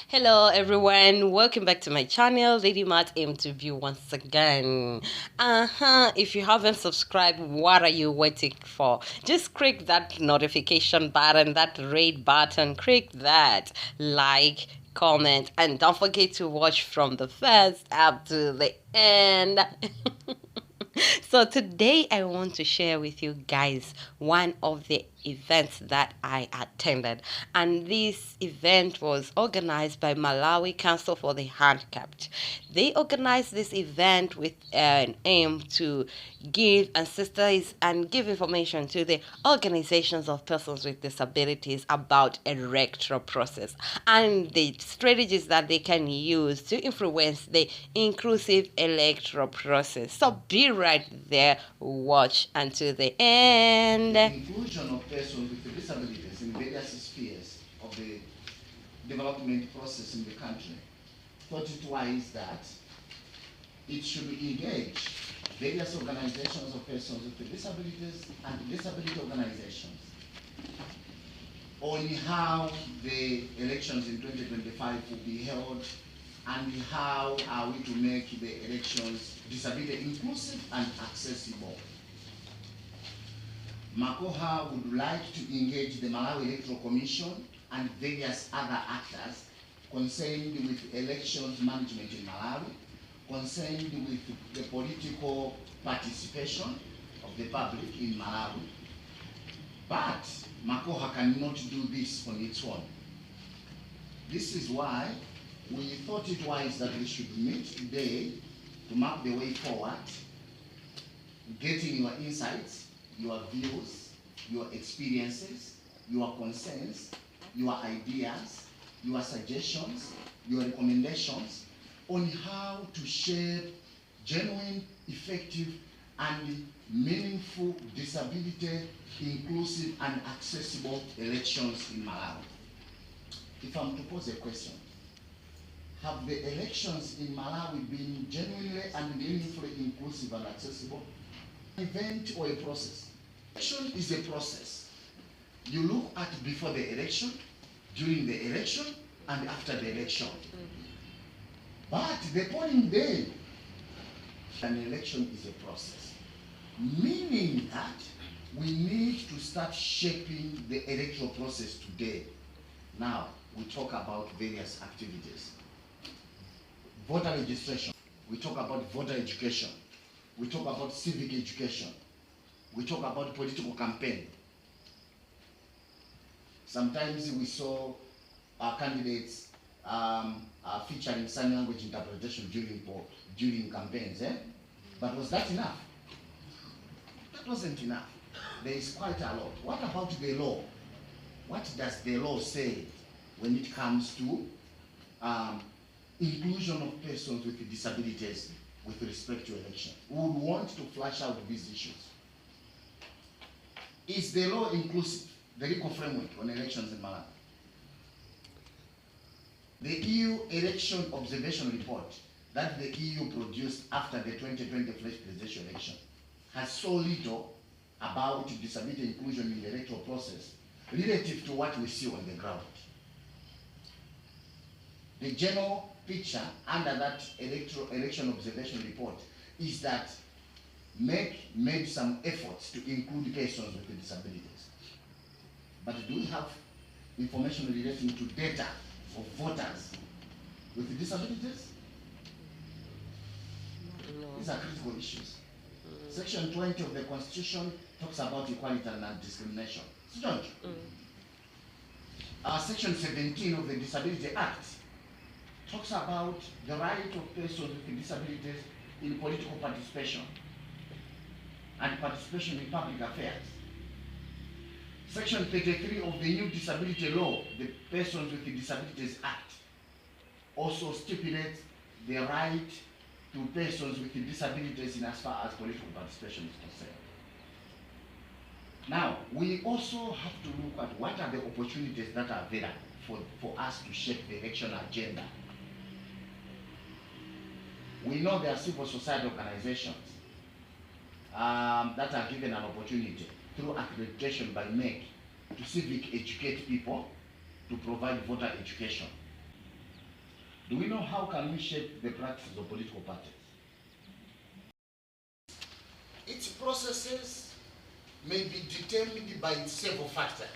Hello everyone, welcome back to my channel, Lady Matt Interview once again. If you haven't subscribed, what are you waiting for? Just click that notification button, that red button, click that like, comment, and don't forget to watch from the first up to the end. So today I want to share with you guys one of the events that I attended, and this event was organized by Malawi Council for the Handicapped. They organized this event with an aim to give ancestors and give information to the organizations of persons with disabilities about electoral process and the strategies that they can use to influence the inclusive electoral process. So be right there, watch until the end. The inclusion of persons with disabilities in various spheres of the development process in the country thought it wise that it should engage various organizations of persons with disabilities and disability organizations on how the elections in 2025 will be held and how are we to make the elections disability inclusive and accessible. Makoha would like to engage the Malawi Electoral Commission and various other actors concerned with elections management in Malawi, concerned with the political participation of the public in Malawi. But Makoha cannot do this on its own. This is why we thought it wise that we should meet today to map the way forward, getting your insights, your views, your experiences, your concerns, your ideas, your suggestions, your recommendations on how to shape genuine, effective, and meaningful disability, inclusive, and accessible elections in Malawi. If I'm to pose a question, have the elections in Malawi been genuinely and meaningfully inclusive and accessible? An event or a process? Election is a process. You look at before the election, during the election, and after the election. But the polling day, an election is a process. Meaning that we need to start shaping the electoral process today. Now, we talk about various activities. Voter registration. We talk about voter education. We talk about civic education. We talk about political campaign. Sometimes we saw our candidates featuring sign language interpretation during campaigns. But was that enough? That wasn't enough. There is quite a lot. What about the law? What does the law say when it comes to inclusion of persons with disabilities with respect to election? We would want to flash out these issues. Is the law inclusive? The legal framework on elections in Malawi. The EU election observation report that the EU produced after the 2020 French presidential election has so little about disability inclusion in the electoral process relative to what we see on the ground. The general picture under that election observation report is that made some efforts to include persons with disabilities. But do we have information relating to data of voters with disabilities? No. These are critical issues. Section 20 of the Constitution talks about equality and non-discrimination. Don't you? Section 17 of the Disability Act talks about the right of persons with disabilities in political participation and participation in public affairs. Section 33 of the new disability law, the Persons with Disabilities Act, also stipulates the right to persons with disabilities in as far as political participation is concerned. Now, we also have to look at what are the opportunities that are there for us to shape the election agenda. We know there are civil society organizations that are given an opportunity through accreditation by MEC to civic educate people, to provide voter education. Do we know how can we shape the practice of political parties? Its processes may be determined by several factors.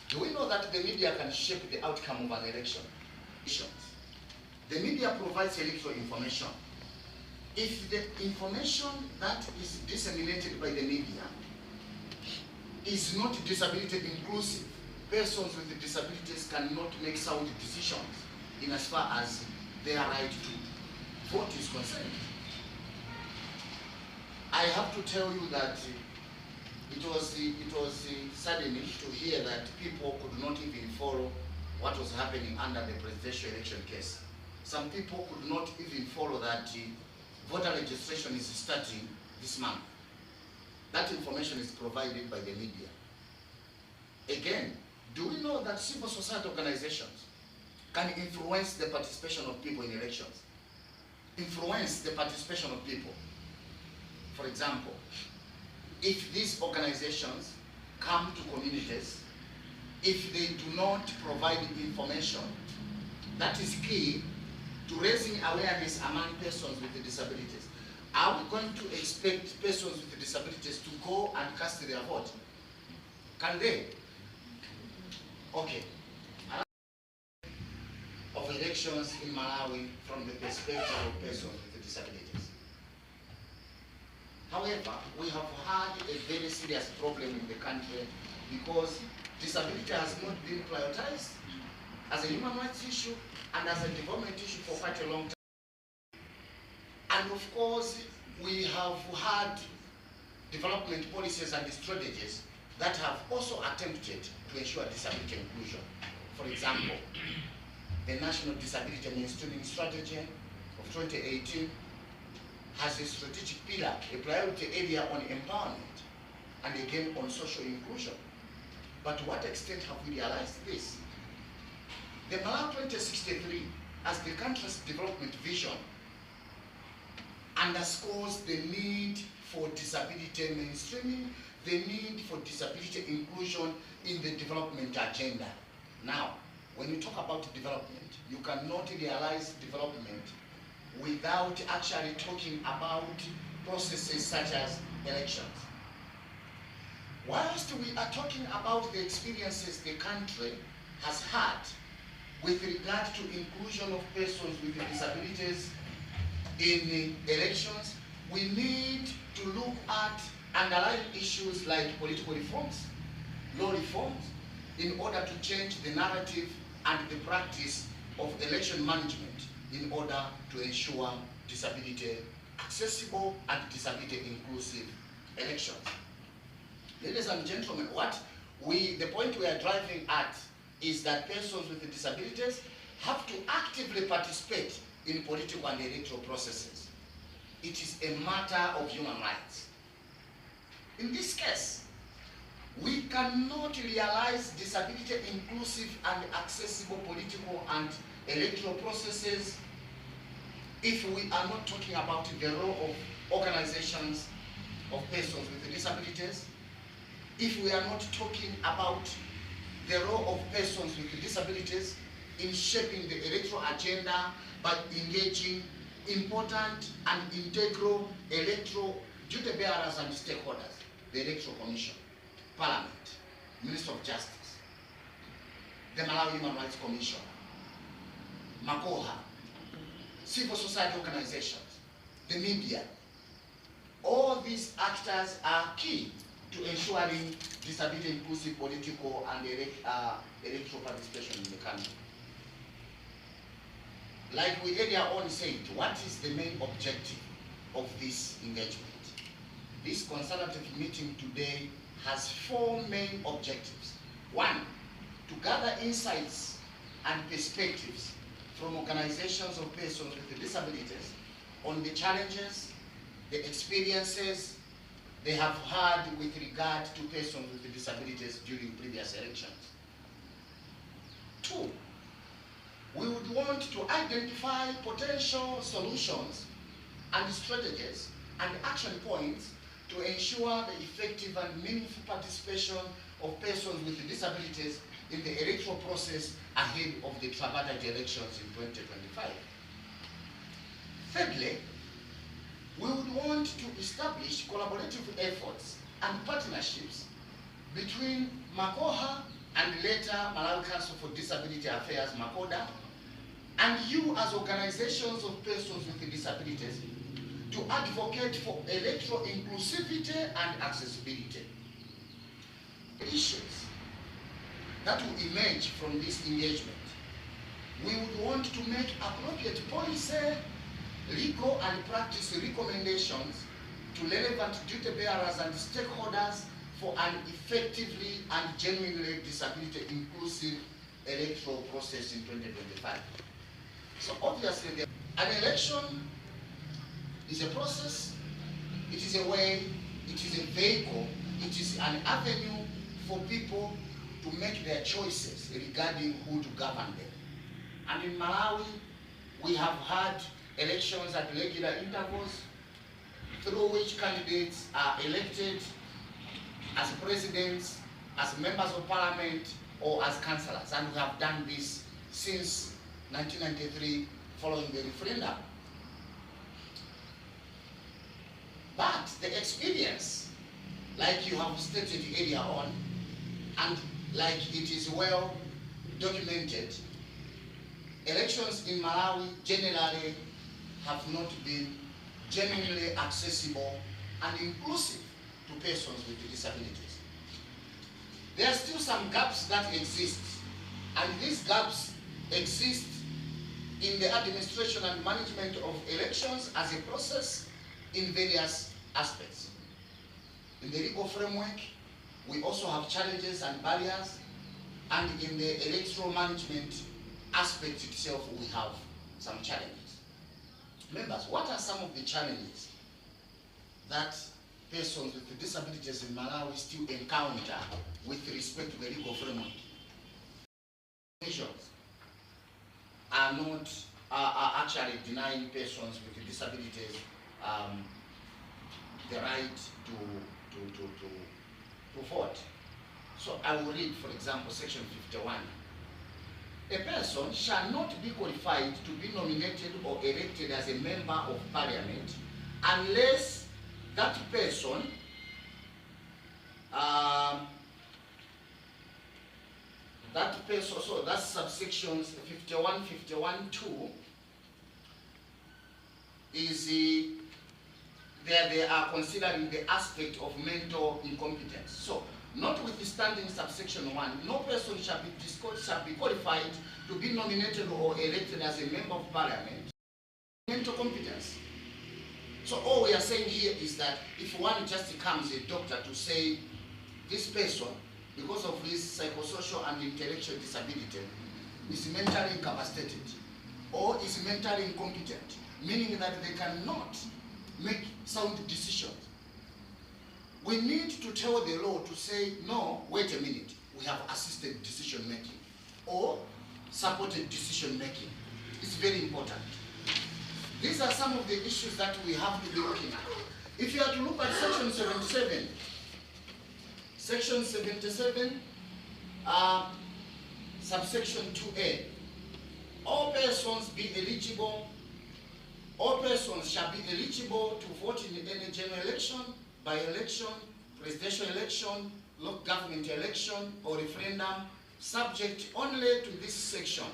Do we know that the media can shape the outcome of an election? The media provides electoral information. If the information that is disseminated by the media is not disability inclusive, persons with disabilities cannot make sound decisions in as far as their right to vote is concerned. I have to tell you that it was saddening to hear that people could not even follow what was happening under the presidential election case. Some people could not even follow that voter registration is starting this month. That information is provided by the media. Again, do we know that civil society organizations can influence the participation of people in elections? Influence the participation of people. For example, if these organizations come to communities, if they do not provide information, that is key to raising awareness among persons with disabilities. Are we going to expect persons with disabilities to go and cast their vote? Can they? Okay. Of elections in Malawi from the perspective of persons with disabilities. However, we have had a very serious problem in the country because disability has not been prioritized as a human rights issue and as a development issue for quite a long time. And of course, we have had development policies and strategies that have also attempted to ensure disability inclusion. For example, the National Disability Mainstreaming Strategy of 2018 has a strategic pillar, a priority area on empowerment, and again on social inclusion. But to what extent have we realized this? The Malawi 2063, as the country's development vision, underscores the need for disability mainstreaming, the need for disability inclusion in the development agenda. Now, when you talk about development, you cannot realize development without actually talking about processes such as elections. Whilst we are talking about the experiences the country has had with regard to inclusion of persons with disabilities in elections, we need to look at underlying issues like political reforms, law reforms, in order to change the narrative and the practice of election management in order to ensure disability accessible and disability inclusive elections. Ladies and gentlemen, the point we are driving at is that persons with disabilities have to actively participate in political and electoral processes. It is a matter of human rights. In this case, we cannot realize disability inclusive and accessible political and electoral processes if we are not talking about the role of organizations of persons with disabilities, if we are not talking about the role of persons with disabilities in shaping the electoral agenda by engaging important and integral electoral duty bearers and stakeholders, the Electoral Commission, Parliament, Minister of Justice, the Malawi Human Rights Commission, Makoha, civil society organizations, the media. All these actors are key to ensuring disability inclusive political and electoral participation in the country. Like we earlier on said, what is the main objective of this engagement? This consultative meeting today has four main objectives. One, to gather insights and perspectives from organizations of persons with disabilities on the challenges, the experiences they have had with regard to persons with disabilities during previous elections. Two, we would want to identify potential solutions and strategies and action points to ensure the effective and meaningful participation of persons with disabilities in the electoral process ahead of the tripartite elections in 2025. Thirdly, we would want to establish collaborative efforts and partnerships between MACOHA and later Malawi Council for Disability Affairs, MACODA, and you as organizations of persons with disabilities to advocate for electoral inclusivity and accessibility. Issues that will emerge from this engagement. We would want to make appropriate policy, legal and practice recommendations to relevant duty bearers and stakeholders for an effectively and genuinely disability inclusive electoral process in 2025. So obviously, an election is a process, it is a way, it is a vehicle, it is an avenue for people to make their choices regarding who to govern them. And in Malawi, we have had elections at regular intervals through which candidates are elected as presidents, as members of parliament, or as councillors. And we have done this since 1993 following the referendum. But the experience, like you have stated earlier on, and like it is well documented, elections in Malawi generally have not been genuinely accessible and inclusive to persons with disabilities. There are still some gaps that exist, and these gaps exist in the administration and management of elections as a process in various aspects. In the legal framework, we also have challenges and barriers, and in the electoral management aspect itself, we have some challenges. Members, what are some of the challenges that persons with disabilities in Malawi still encounter with respect to the legal framework? Nations are actually denying persons with disabilities the right to vote. So I will read, for example, section 51. A person shall not be qualified to be nominated or elected as a member of parliament unless that person so that's subsections 51, 51, 2 is there they are considering the aspect of mental incompetence. So, notwithstanding subsection 1, no person shall be qualified to be nominated or elected as a member of parliament. Mental competence. So all we are saying here is that if one just comes a doctor to say this person, because of his psychosocial and intellectual disability, is mentally incapacitated or is mentally incompetent, meaning that they cannot make sound decisions. We need to tell the law to say, no, wait a minute, we have assisted decision making or supported decision making. It's very important. These are some of the issues that we have to be looking at. If you are to look at section 77, section 77, subsection 2A, all persons shall be eligible to vote in any general election, by-election, presidential election, local government election, or referendum, subject only to this section.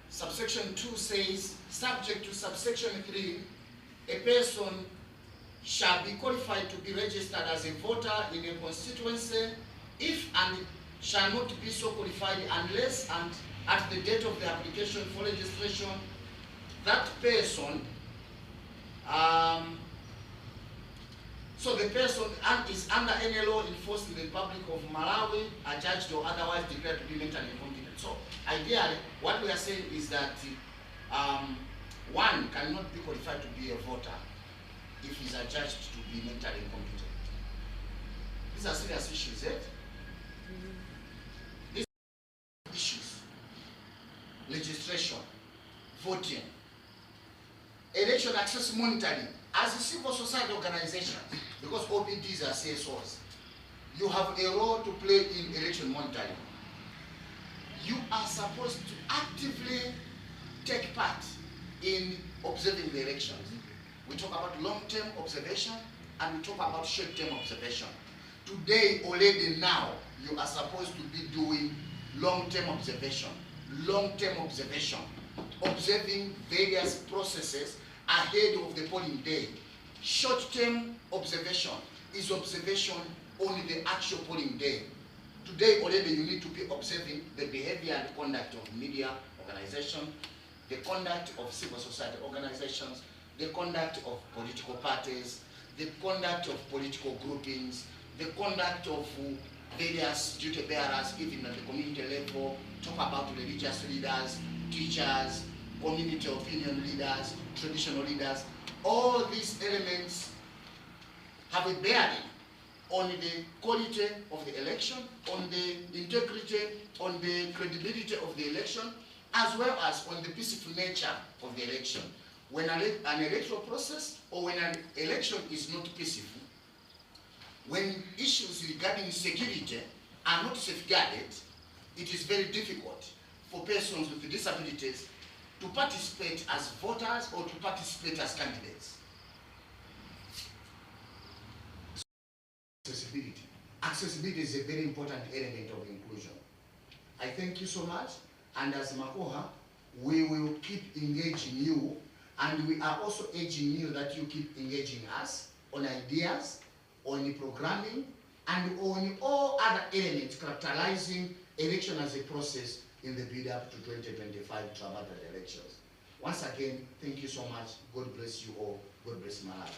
Subsection 2 says, subject to subsection 3, a person shall be qualified to be registered as a voter in a constituency if and shall not be so qualified unless and at the date of the application for registration, that person, so the person is under any law enforced in the Republic of Malawi, adjudged or otherwise declared to be mentally incompetent. So ideally, what we are saying is that one cannot be qualified to be a voter if he's adjudged to be mentally incompetent. These are serious issues, eh? These are issues. Legislation, voting, election access monitoring. As a civil society organization, because OPDs are CSOs, you have a role to play in election monitoring. You are supposed to actively take part in observing the elections. We talk about long-term observation and we talk about short-term observation. Today, already now, you are supposed to be doing long-term observation, observing various processes ahead of the polling day. Short-term observation is observation on the actual polling day. Today already you need to be observing the behavior and conduct of media organizations, the conduct of civil society organizations, the conduct of political parties, the conduct of political groupings, the conduct of various duty bearers, even at the community level. Talk about religious leaders, teachers, community opinion leaders, traditional leaders. All these elements have a bearing on the quality of the election, on the integrity, on the credibility of the election, as well as on the peaceful nature of the election. When an electoral process or when an election is not peaceful, when issues regarding security are not safeguarded, it is very difficult for persons with disabilities to participate as voters or to participate as candidates. Accessibility. Accessibility is a very important element of inclusion. I thank you so much, and as Makoha, we will keep engaging you, and we are also urging you that you keep engaging us on ideas, on the programming, and on all other elements characterizing election as a process in the build-up to 2025 Trabata elections. Once again, thank you so much. God bless you all. God bless Malawi.